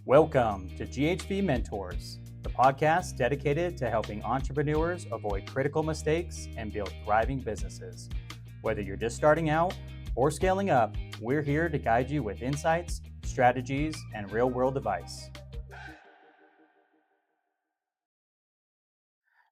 Welcome to GHV Mentors, the podcast dedicated to helping entrepreneurs avoid critical mistakes and build thriving businesses. Whether you're just starting out or scaling up, we're here to guide you with insights, strategies, and real-world advice.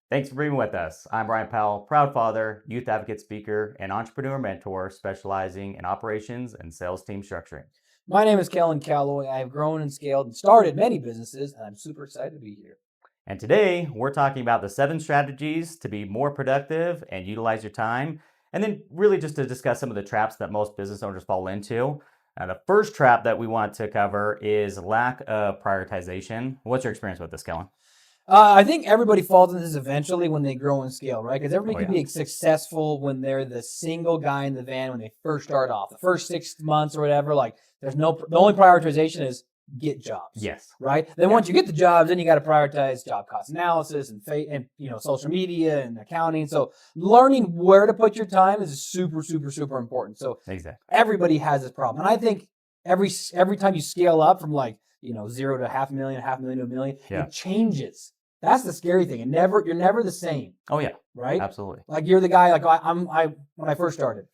Thanks for being with us. I'm Brian Powell, proud father, youth advocate speaker, and entrepreneur mentor specializing in operations and sales team structuring. My name is Kellen Calloway. I have grown and scaled and started many businesses, and I'm super excited to be here. And today, we're talking about the 7 strategies to be more productive and utilize your time, and then really just to discuss some of the traps that most business owners fall into. The first trap that we want to cover is lack of prioritization. What's your experience with this, Kellen? I think everybody falls into this eventually when they grow and scale, right? Because everybody can be successful when they're the single guy in the van when they first start off. The first 6 months or whatever, like the only prioritization is get jobs. Yes. Right? Then once you get the jobs, then you got to prioritize job cost analysis and social media and accounting. So learning where to put your time is super, super, super important. So exactly. Everybody has this problem. And I think every time you scale up from 0 to $500,000, $500,000 to $1 million, it changes. That's the scary thing. You're never the same. Oh yeah, right. Absolutely. Like you're the guy. When I first started,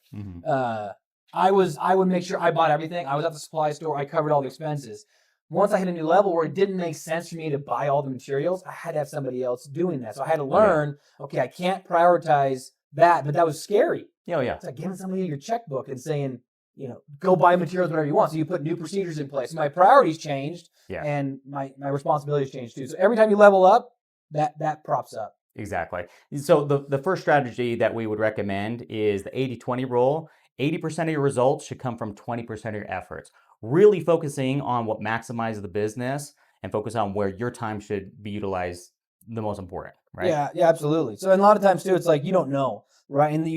I would make sure I bought everything. I was at the supply store. I covered all the expenses. Once I hit a new level where it didn't make sense for me to buy all the materials, I had to have somebody else doing that. So I had to learn. Okay, I can't prioritize that, but that was scary. Yeah. It's like giving somebody your checkbook and saying, go buy materials, whatever you want. So you put new procedures in place. So my priorities changed, and my responsibilities changed too. So every time you level up, that props up. Exactly. So the first strategy that we would recommend is the 80-20 rule. 80% of your results should come from 20% of your efforts. Really focusing on what maximizes the business and focus on where your time should be utilized the most important, right? Yeah, absolutely. So a lot of times too, it's like you don't know, right? And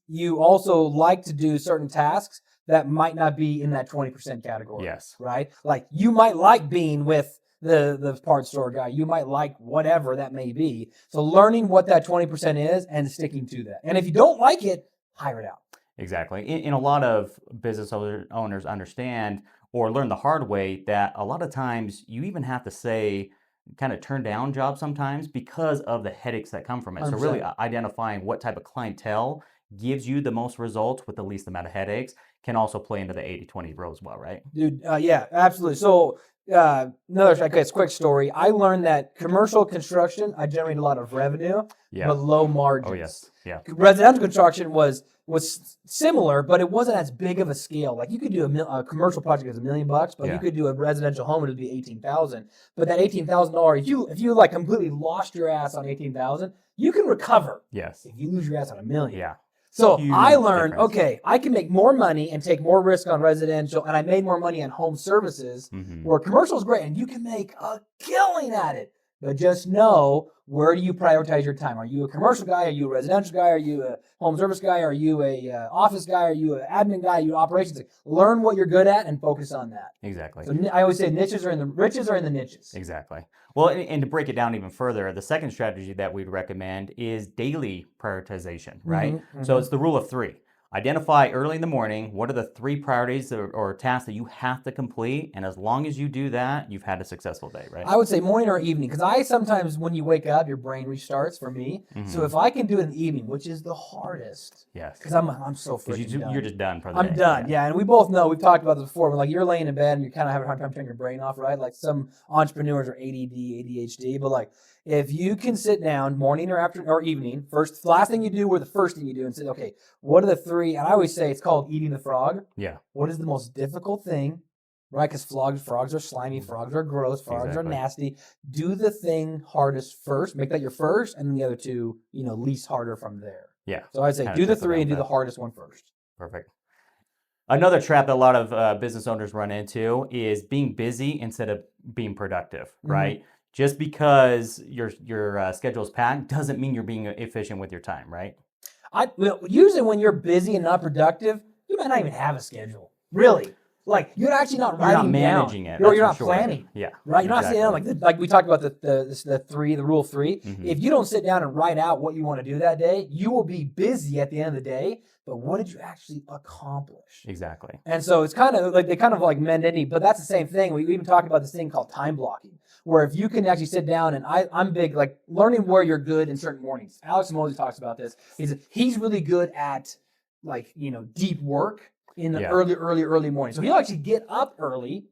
you also like to do certain tasks that might not be in that 20% category. Yes. Right? Like you might like being with the parts store guy. You might like whatever that may be. So learning what that 20% is and sticking to that. And if you don't like it, hire it out. Exactly. And a lot of business owners understand or learn the hard way that a lot of times you even have to kind of turn down jobs sometimes because of the headaches that come from it. 100%. So really identifying what type of clientele gives you the most results with the least amount of headaches can also play into the 80-20 rule as well, right? Dude, yeah, absolutely. So quick story. I learned that commercial construction, I generate a lot of revenue, but low margins. Oh yes, yeah. Residential construction was similar, but it wasn't as big of a scale. Like you could do a commercial project as $1 million, but you could do a residential home and it'd be $18,000. But that $18,000, if you like completely lost your ass on $18,000, you can recover. Yes. If you lose your ass on $1 million. Yeah. So I learned, okay, I can make more money and take more risk on residential, and I made more money on home services, where commercial is great, and you can make a killing at it. But just know, where do you prioritize your time? Are you a commercial guy? Are you a residential guy? Are you a home service guy? Are you a office guy? Are you an admin guy? Are you operations? Learn what you're good at and focus on that. Exactly. So I always say riches are in the niches. Exactly. Well, and to break it down even further, the second strategy that we'd recommend is daily prioritization, right? So it's the rule of 3. Identify early in the morning what are the 3 priorities or tasks that you have to complete, and as long as you do that, you've had a successful day, right? I would say morning or evening, because sometimes when you wake up, your brain restarts for me. So if I can do it in the evening, which is the hardest, yes, because I'm so freaking done. You're just done for the day. I'm done, yeah. And we both know, we've talked about this before, but like you're laying in bed and you're kind of having a hard time turning your brain off, right? Like some entrepreneurs are ADD, ADHD, but like if you can sit down morning or afternoon or evening, last thing you do or the first thing you do and say, okay, what are the 3? And I always say it's called eating the frog. Yeah. What is the most difficult thing, right? Because frogs are slimy, frogs are gross, frogs are nasty. Do the thing hardest first. Make that your first, and then the other 2, least harder from there. Yeah. So I'd say do the 3 and do the hardest one first. Perfect. Another trap that a lot of business owners run into is being busy instead of being productive, right? Just because your schedule is packed doesn't mean you're being efficient with your time, right? Usually when you're busy and not productive, you might not even have a schedule. Really. Like you're actually not You're not writing managing down. it. You're That's for not sure. planning. Yeah. Right. You're not Exactly. sitting down like we talked about the rule of 3. If you don't sit down and write out what you want to do that day, you will be busy at the end of the day. But what did you actually accomplish? Exactly. And so it's kind of like they kind of like mend any, but that's the same thing. We even talked about this thing called time blocking, where if you can actually sit down and I'm big like learning where you're good in certain mornings. Alex Mosey talks about this. He's really good at like deep work in the early morning. So he'll actually get up early.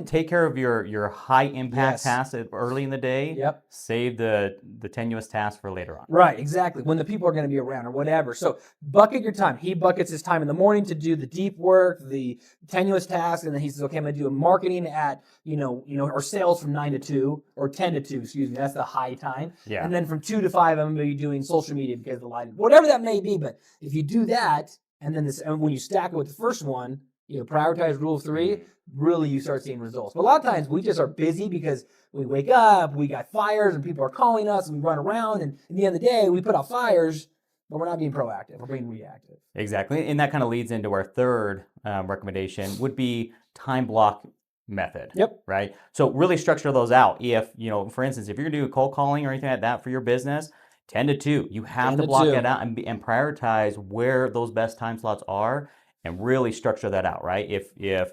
Take care of your high impact tasks early in the day. Yep. Save the tenuous tasks for later on. Right, exactly. When the people are going to be around or whatever. So bucket your time. He buckets his time in the morning to do the deep work, the tenuous tasks, and then he says, okay, I'm going to do marketing at or sales from 9 to 2 or 10 to 2. Excuse me, that's the high time. Yeah. And then from 2 to 5, I'm going to be doing social media because of the lighting, whatever that may be. But if you do that, and when you stack it with the first one, prioritize rule of 3, really you start seeing results. But a lot of times we just are busy because we wake up, we got fires and people are calling us and we run around, and at the end of the day we put out fires, but we're not being proactive, we're being reactive. Exactly. And that kind of leads into our third recommendation would be time block method. Yep. Right. So really structure those out. If, for instance, if you're going to do cold calling or anything like that for your business, 10 to 2, you have to block it out and prioritize where those best time slots are and really structure that out, right? If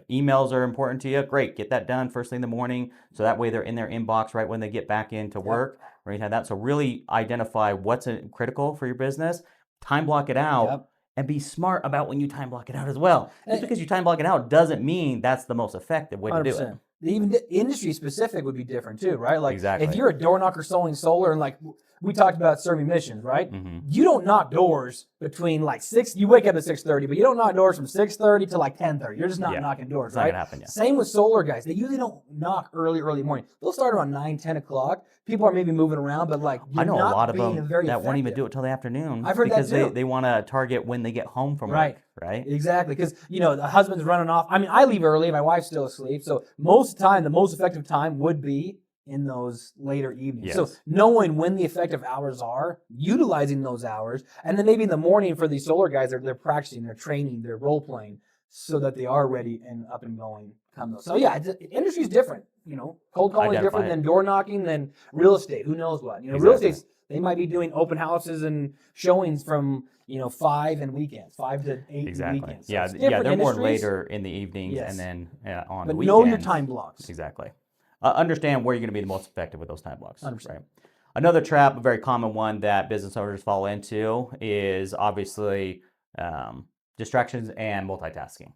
emails are important to you, great, get that done first thing in the morning so that way they're in their inbox right when they get back into work, or anything like that. So really identify what's critical for your business, time block it out, and be smart about when you time block it out as well. Just because you time block it out doesn't mean that's the most effective way to do it. Even the industry specific would be different too, right? Like exactly. If you're a door knocker selling solar, and like we talked about serving missions, right? You don't knock doors between like 6. You wake up at 6:30, but you don't knock doors from 6:30 to like 10:30. You're just not knocking doors, right? Not gonna happen, Same with solar guys. They usually don't knock early morning. They'll start around 9, 10 o'clock. People are maybe moving around, but like I know a lot of them that effective. won't even do it till the afternoon. I've heard because that too. they want to target when they get home from work, right? Exactly, because the husband's running off. I mean, I leave early, my wife's still asleep, so most of the time, the most effective time would be in those later evenings. Yes. So knowing when the effective hours are, utilizing those hours, and then maybe in the morning for these solar guys, they're practicing, they're training, they're role playing, so that they are ready and up and going. So industry's different. Cold calling is different than door knocking, than real estate. Who knows what? Real estate, they might be doing open houses and showings from 5 and weekends, 5 to 8 weekends. So they're more later in the evenings and then on the weekends. But know your time blocks. Exactly. Understand where you're going to be the most effective with those time blocks. 100%. Right? Another trap, a very common one that business owners fall into, is obviously distractions and multitasking.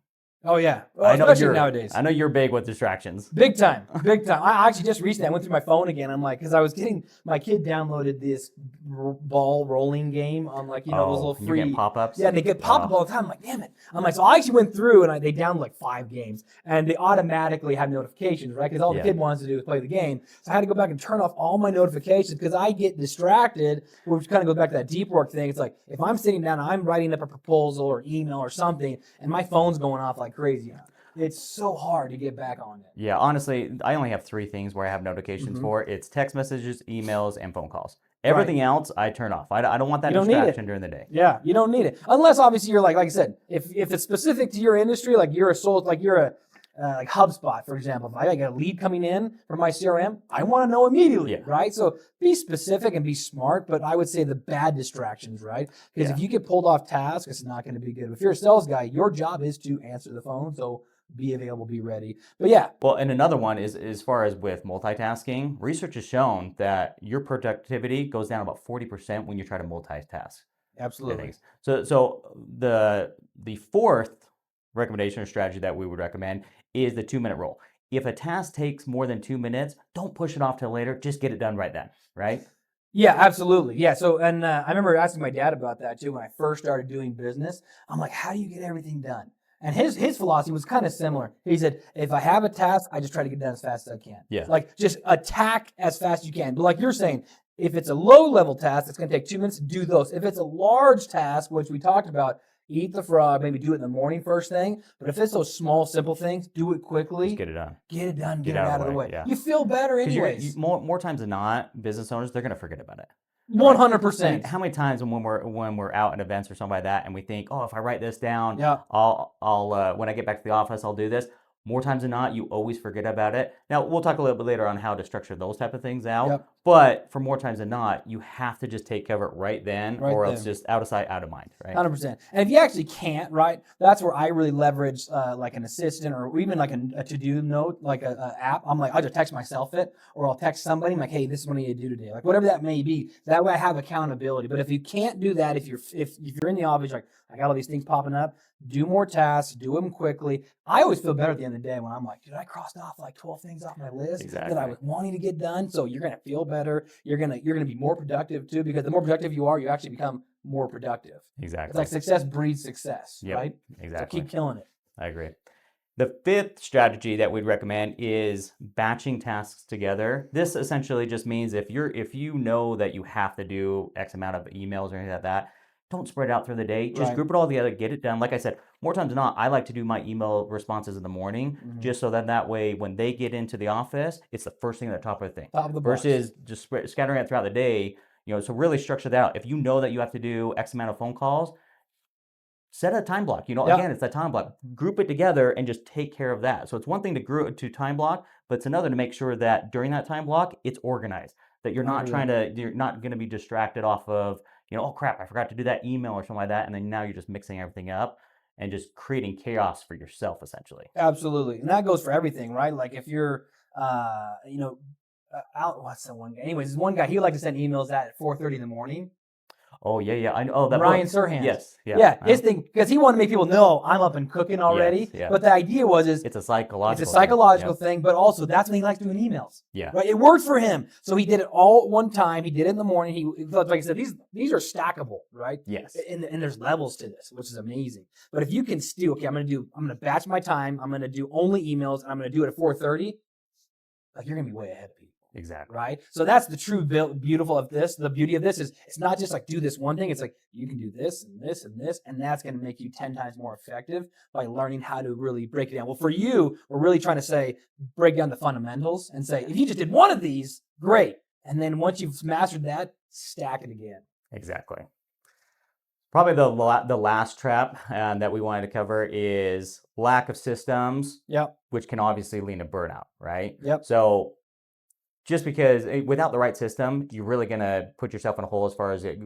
Oh yeah, especially nowadays. I know you're big with distractions. Big time. I actually just recently went through my phone again. I'm like, because I was getting my kid downloaded this ball rolling game on those little free. You get pop-ups. Yeah, they get pop-up all the time. I'm like, damn it. I'm like, so I actually went through and they downloaded like 5 games, and they automatically have notifications, right? Because all the kid wants to do is play the game. So I had to go back and turn off all my notifications because I get distracted, which kind of goes back to that deep work thing. It's like if I'm sitting down, I'm writing up a proposal or email or something, and my phone's going off like crazy. It's so hard to get back on it. Yeah, honestly, I only have 3 things where I have notifications for. It's text messages, emails, and phone calls. Everything else, I turn off. I don't want that distraction during the day. Yeah, you don't need it. Unless, obviously, you're like I said, if it's specific to your industry, like you're like HubSpot, for example. If I get a lead coming in from my CRM, I want to know immediately, right? So be specific and be smart, but I would say the bad distractions, right? Because if you get pulled off task, it's not going to be good. If you're a sales guy, your job is to answer the phone, so be available, be ready. But yeah. Well, and another one is as far as with multitasking, research has shown that your productivity goes down about 40% when you try to multitask. Absolutely. So the fourth recommendation or strategy that we would recommend is the 2-minute rule. If a task takes more than 2 minutes, don't push it off till later. Just get it done right then, right? Yeah, absolutely. Yeah. So, and I remember asking my dad about that too when I first started doing business. I'm like, how do you get everything done? And his philosophy was kind of similar. He said, if I have a task, I just try to get it done as fast as I can. Yeah. Like just attack as fast as you can. But like you're saying, if it's a low level task, it's going to take 2 minutes to do those. If it's a large task, which we talked about, eat the frog, maybe do it in the morning first thing. But if it's those small, simple things, do it quickly. Just get it done. Get it done. Get it out of the way. Yeah. You feel better anyways. More times than not, business owners, they're going to forget about it. right? I mean, 100%. how many times when we're out at events or something like that, and we think, oh, if I write this down, Yeah. I'll when I get back to the office, I'll do this. More times than not, you always forget about it. Now, we'll talk a little bit later on how to structure those type of things out. Yep. But for more times than not, you have to just take care of it right then, Right or else then. just out of sight, out of mind, right? 100%. And if you actually can't, right, that's where I really leverage like an assistant or even like a to-do note, like a app. I'm like, I'll just text myself it, or I'll text somebody. I'm like, hey, this is what I need to do today. Like whatever that may be. That way I have accountability. But if you can't do that, if you're in the office, like I got all these things popping up, do more tasks, do them quickly. I always feel better at the end of the day when I'm like, dude, I crossed off like 12 things off my list that I Exactly. was wanting to get done. So you're gonna feel better. You're gonna be more productive too, because the more productive you are, you actually become more productive. It's Exactly. like success breeds success, Yep. right? So Exactly. keep killing it. I agree. The fifth strategy that we'd recommend is batching tasks together. This essentially just means if you know that you have to do X amount of emails or anything like that, don't spread it out through the day. Just Right. group it all together, get it done. Like I said, more times than not, I like to do my email responses in the morning, Mm-hmm. just so that way when they get into the office, it's the first thing at the top of the thing. Top of the box. Versus just scattering it throughout the day. So really structure that out. If you know that you have to do X amount of phone calls, set a time block. Yeah. Again, it's that time block. Group it together and just take care of that. So it's one thing to time block, but it's another to make sure that during that time block, it's organized. That you're not 100%. you're not going to be distracted off of, oh crap, I forgot to do that email or something like that. And then now you're just mixing everything up and just creating chaos for yourself, essentially. Absolutely. And that goes for everything, right? Like if you're, out, what's that one guy? Anyways, this one guy, he would like to send emails at 4:30 in the morning. Oh, yeah, yeah. I know. Oh, that Ryan book. Serhant. Yes, yeah. Yeah, his thing, because he wanted to make people know I'm up and cooking Yes, already. yeah. But the idea is It's a it's a psychological thing. psychological Yep. thing, but also that's when he likes doing emails. Yeah. Right? It worked for him. So he did it all at one time. He did it in the morning. He like I said, these are stackable, right? Yes. And there's levels to this, which is amazing. But if you can still, okay, I'm gonna batch my time, I'm gonna do only emails, and I'm gonna do it at 4:30, like you're gonna be way ahead of people. Exactly. Right? So that's the true beautiful of this. The beauty of this is it's not just like do this one thing. It's like you can do this and this and this, and that's going to make you 10 times more effective by learning how to really break it down. Well, for you, we're really trying to say break down the fundamentals and say if you just did one of these, great. And then once you've mastered that, stack it again. Exactly. Probably the last trap that we wanted to cover is lack of systems, Yep. which can obviously lead to burnout, right? Yep. So just because without the right system, you're really going to put yourself in a hole as far as you're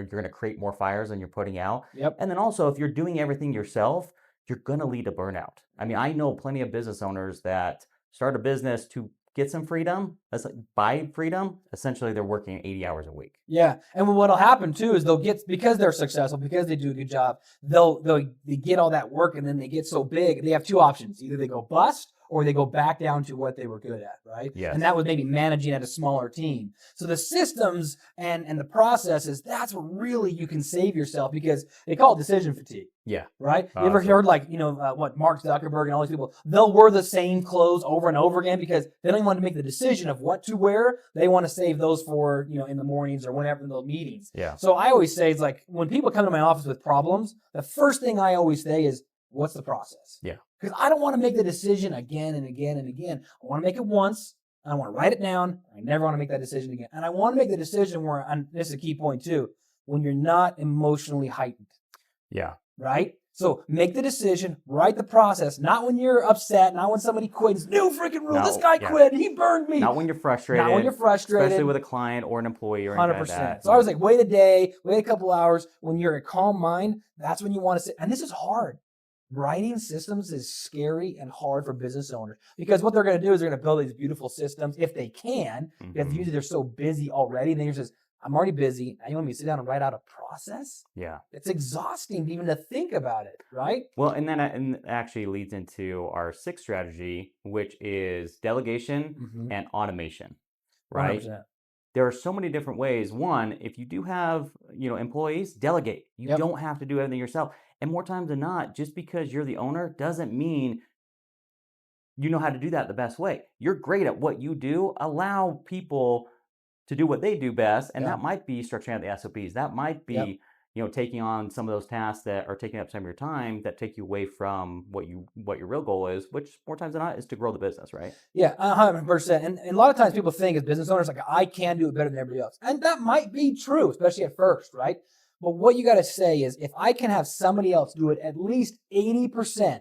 going to create more fires than you're putting out. Yep. And then also, if you're doing everything yourself, you're going to lead to burnout. I mean, I know plenty of business owners that start a business to get some freedom. That's like buy freedom. Essentially, they're working 80 hours a week. Yeah, and what'll happen too is they'll get because they're successful because they do a good job. They get all that work and then they get so big. They have two options: either they go bust or they go back down to what they were good at, right? Yes. And that was maybe managing at a smaller team. So the systems and the processes, that's what really you can save yourself because they call it decision fatigue. Yeah. Right? You ever heard like, what Mark Zuckerberg and all these people, they'll wear the same clothes over and over again because they don't even want to make the decision of what to wear. They want to save those for, in the mornings or whenever in the meetings. Yeah. So I always say it's like when people come to my office with problems, the first thing I always say is, what's the process? Yeah. Because I don't want to make the decision again and again and again. I want to make it once. I want to write it down. I never want to make that decision again. And I want to make the decision where, and this is a key point too, when you're not emotionally heightened. Yeah. Right? So make the decision, write the process, not when you're upset, not when somebody quits. New freaking rule, this guy quit, he burned me. Not when you're frustrated. Not when you're frustrated. Especially with a client or an employee or anything 100%. like that. So I was like, wait a day, wait a couple hours. When you're in a calm mind, that's when you want to sit. And this is hard. Writing systems is scary and hard for business owners because what they're going to do is they're going to build these beautiful systems if they can, because usually they're so busy already. And then you're just, I'm already busy. Now you want me to sit down and write out a process? Yeah. It's exhausting even to think about it, right? Well, and then it actually leads into our sixth strategy, which is delegation and automation, right? 100%. There are so many different ways. One, if you do have, employees, delegate. You don't have to do everything yourself. And more times than not, just because you're the owner doesn't mean you know how to do that the best way. You're great at what you do. Allow people to do what they do best, and that might be structuring out the SOPs. That might be, taking on some of those tasks that are taking up some of your time that take you away from what your real goal is, which more times than not is to grow the business, right? Yeah, 100%. And a lot of times people think as business owners, like, I can do it better than everybody else. And that might be true, especially at first, right? But what you got to say is, if I can have somebody else do it at least 80%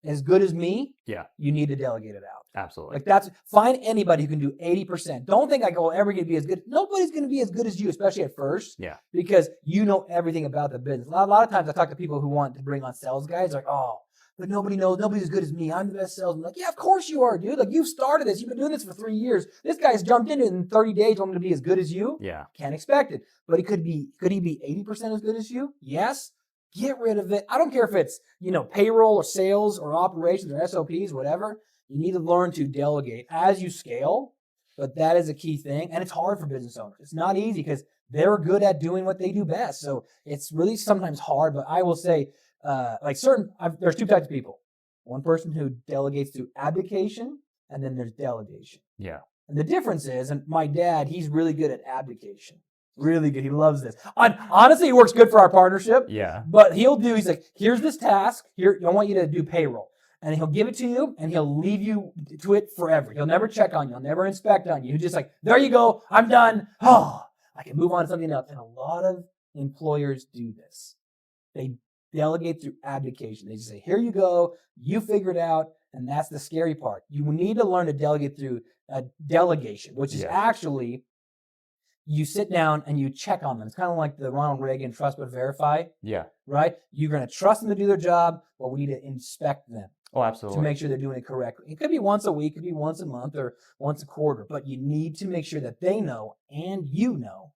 as good as me, Yeah, you need to delegate it out. absolutely. Like, find anybody who can do 80%. Don't think like, oh, ever going to be as good. Nobody's going to be as good as you, especially at first, Yeah, because you know everything about the business. A lot of times I talk to people who want to bring on sales guys, like, oh, but nobody knows, nobody's as good as me. I'm the best salesman. Like, yeah, of course you are, dude. Like, you've started this. You've been doing this for 3 years. This guy's jumped into it in 30 days, want him to be as good as you. yeah, Can't expect it. But could he be 80% as good as you? Yes. Get rid of it. I don't care if it's, payroll or sales or operations or SOPs, whatever. You need to learn to delegate as you scale. But that is a key thing. And it's hard for business owners. It's not easy because they're good at doing what they do best. So it's really sometimes hard. But I will say, there's two types of people. One person who delegates through abdication, and then there's delegation. yeah, And the difference is, and my dad, he's really good at abdication. Really good. He loves this. Honestly, it works good for our partnership. yeah. But he's like, here's this task. Here, I want you to do payroll. And he'll give it to you, and he'll leave you to it forever. He'll never check on you. He'll never inspect on you. He's just like, there you go. I'm done. Oh, I can move on to something else. And a lot of employers do this. They delegate through abdication. They just say, here you go. You figure it out. And that's the scary part. You need to learn to delegate through delegation, which is actually you sit down and you check on them. It's kind of like the Ronald Reagan trust but verify, Yeah. right? You're going to trust them to do their job, but we need to inspect them Oh, to absolutely. make sure they're doing it correctly. It could be once a week, it could be once a month or once a quarter, but you need to make sure that they know and you know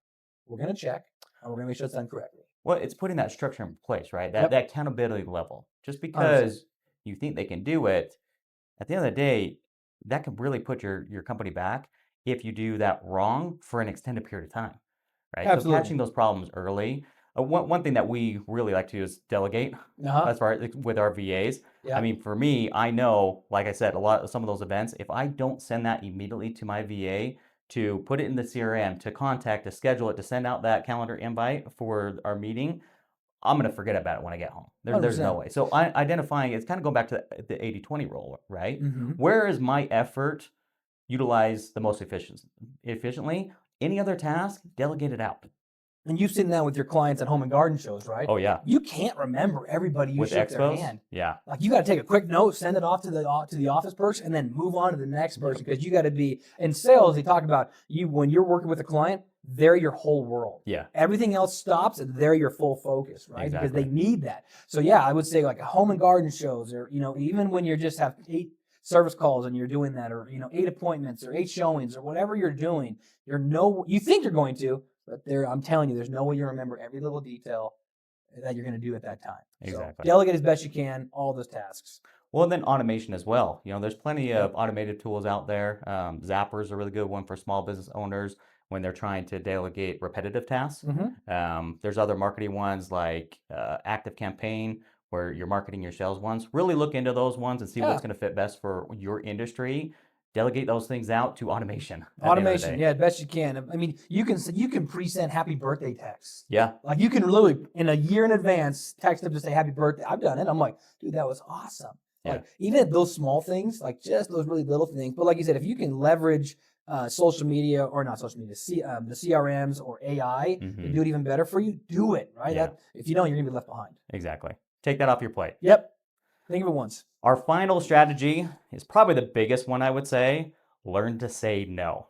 we're going to check and we're going to make sure it's done correctly. Well, it's putting that structure in place, right? That Yep. that accountability level. Just 100%. because you think they can do it, at the end of the day, that can really put your company back if you do that wrong for an extended period of time, right? So Absolutely. catching those problems early. One thing that we really like to do is delegate Uh-huh. as far as with our VAs. Yeah. I mean, for me, I know, like I said, some of those events, if I don't send that immediately to my VA to put it in the CRM, to contact, to schedule it, to send out that calendar invite for our meeting, I'm going to forget about it when I get home. There's no 100%. way. So identifying, it's kind of going back to the 80-20 rule, right? Mm-hmm. Where is my effort utilized the most efficiently? Any other task, delegate it out. And you've seen that with your clients at home and garden shows, right? Oh, yeah. You can't remember everybody you With shook their expos, hand. yeah. Like, you got to take a quick note, send it off to the office person, and then move on to the next person, because you got to be in sales. They talk about you when you're working with a client, they're your whole world. Yeah. Everything else stops, and they're your full focus, right? Exactly. Because they need that. So yeah, I would say like a home and garden shows, or even when you just have 8 service calls and you're doing that, or 8 appointments or 8 showings or whatever you're doing, you think you're going to. But I'm telling you, there's no way you remember every little detail that you're going to do at that time. Exactly. So delegate as best you can all those tasks. Well, and then automation as well. There's plenty of automated tools out there. Zapper's a really good one for small business owners when they're trying to delegate repetitive tasks. Mm-hmm. There's other marketing ones like Active Campaign, where you're marketing your sales ones. Really look into those ones and see what's going to fit best for your industry. Delegate those things out to automation. Automation, yeah, best you can. I mean, you can pre-send happy birthday texts. Yeah. Like, you can literally in a year in advance text them to say happy birthday. I've done it. I'm like, dude, that was awesome. Yeah. Like, even at those small things, like just those really little things. But like you said, if you can leverage social media, or not social media, the CRMs or AI to do it even better for you, do it, right? Yeah. If you don't, you're gonna be left behind. Exactly. Take that off your plate. Yep. Think of it once. Our final strategy is probably the biggest one, I would say. Learn to say no.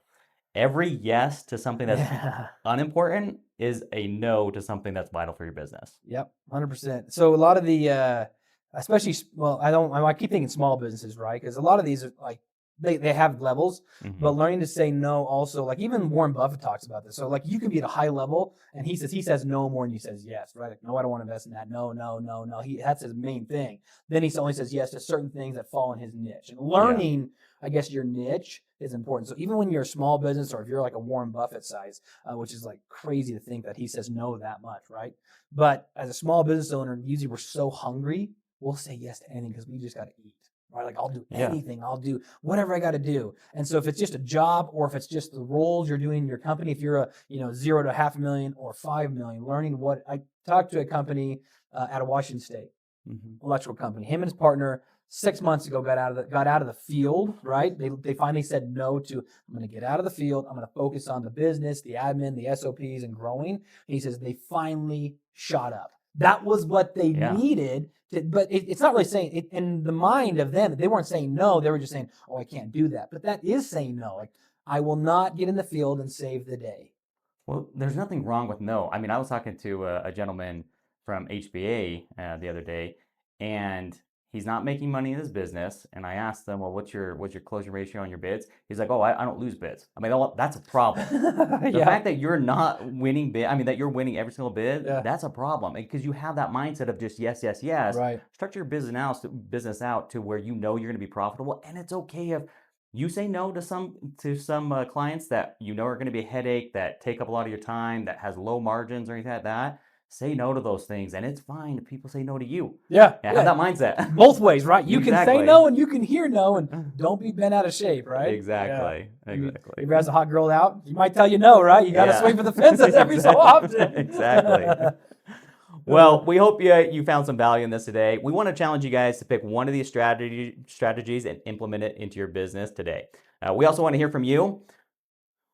Every yes to something that's unimportant is a no to something that's vital for your business. Yep, 100%. So a lot of the, especially, well, I keep thinking small businesses, right? Because a lot of these are like, they have levels, but learning to say no also, like even Warren Buffett talks about this. So like, you can be at a high level and he says no more than he says yes, right? Like, no, I don't want to invest in that. No, no, no, no. That's his main thing. Then he only says yes to certain things that fall in his niche. And learning, I guess, your niche is important. So even when you're a small business, or if you're like a Warren Buffett size, which is like crazy to think that he says no that much, right? But as a small business owner, usually we're so hungry, we'll say yes to anything because we just got to eat. right? Like I'll do Yeah. anything, I'll do whatever I got to do. And so if it's just a job, or if it's just the roles you're doing in your company, if you're a 0 to $500,000 or 5 million, learning what I talked to a company out of Washington State, electrical company. Him and his partner 6 months ago got out of the field, right? They finally said no to, I'm going to get out of the field. I'm going to focus on the business, the admin, the SOPs, and growing. And he says they finally shot up. That was what they needed. But it's not really saying it in the mind of them. They weren't saying no. They were just saying, oh, I can't do that. But that is saying no. Like, I will not get in the field and save the day. Well, there's nothing wrong with no. I mean, I was talking to a gentleman from HBA the other day, and he's not making money in his business. And I asked him, well, what's your closing ratio on your bids? He's like, oh, I don't lose bids. I mean, that's a problem. The fact that you're not winning bid, I mean, that you're winning every single bid, that's a problem. Because you have that mindset of just yes, yes, yes. Right. Structure your business out to where you know you're going to be profitable, and it's okay if you say no to some clients that you know are going to be a headache, that take up a lot of your time, that has low margins or anything like that. Say no to those things, and it's fine if people say no to you. Yeah. Have that mindset. Both ways, right? You can say Exactly. no and you can hear no, and don't be bent out of shape, right? Exactly. Exactly. If has a hot girl out, you might tell you no, right? You got to swing for the fences every so often. Exactly. Well, we hope you found some value in this today. We want to challenge you guys to pick one of these strategies and implement it into your business today. We also want to hear from you.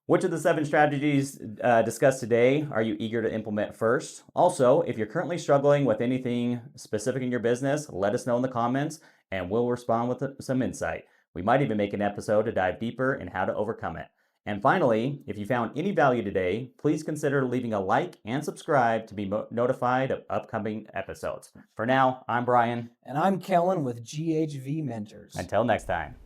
Which of the 7 strategies discussed today are you eager to implement first? Also, if you're currently struggling with anything specific in your business, let us know in the comments and we'll respond with some insight. We might even make an episode to dive deeper in how to overcome it. And finally, if you found any value today, please consider leaving a like and subscribe to be notified of upcoming episodes. For now, I'm Brian. And I'm Kellen with GHV Mentors. Until next time.